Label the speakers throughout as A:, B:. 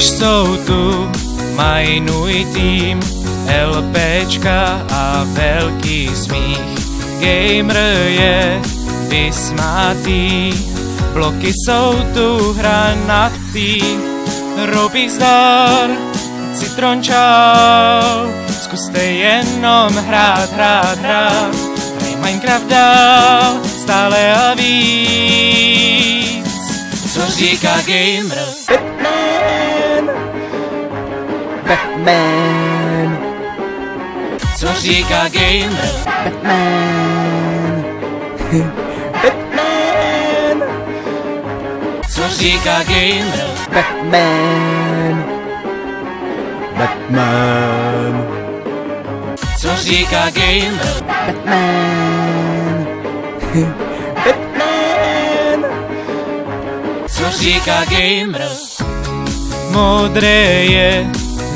A: jsou tu, mají můj tým, LPčka a velký smích. Gamer je vysmátý, bloky jsou tu hranatý. Roubík zdar, citron čau, zkuste jenom hrát. Hraj Minecraft dál, stále a víc. Co říká gamer?
B: Batman.
A: Co říká gamer?
B: Batman. Batman.
A: Co říká gamer?
B: Batman. Batman.
A: Co říká gamer?
B: Batman. Batman.
A: Co říká gamer? Modré je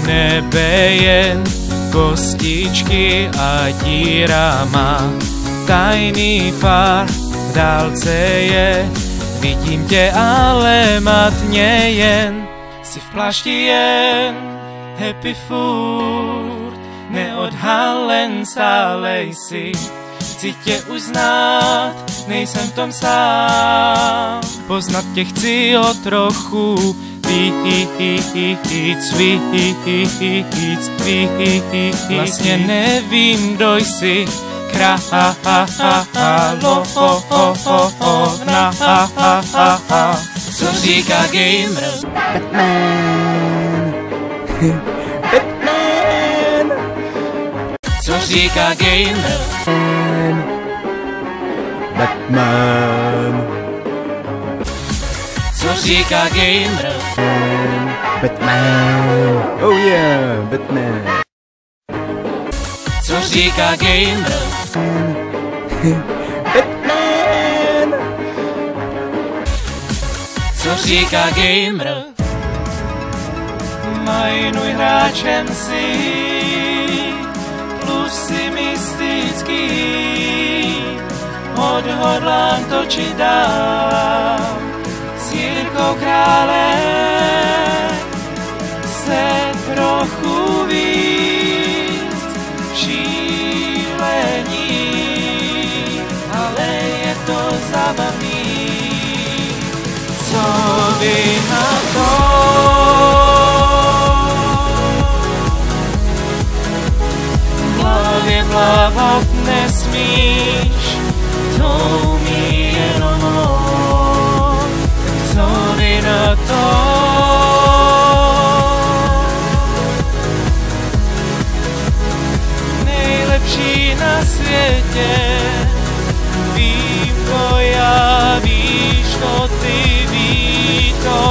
A: nebe jen, kostičky a díra má. Tajný far v dálce je, vidím tě, ale matně jen. Jsi v plášti jen, happy furt, neodhalen stále jsi. Chci tě uznat, nejsem v tom sám, poznat tě chci o trochu víc. Vlastně nevím, kdo jsi, královna. Co říká gamer?
B: Batman. Batman.
A: Co říká gamer?
B: Batman.
A: Co říká gamer?
B: Batman. Oh yeah, Batman.
A: Co říká gamer?
B: Batman.
A: Co říká gamer? Majnuj hráčem si, plus si mystický, odhodlám točit dál. S Jirkou Králem se trochu víc šílení, ale je to zábavný. Co vy na to? V hlavě plavat nesmíš, to umí jenom on. Tak co vy na to? Nejlepší na světě, vím to já, víš to ty, ví to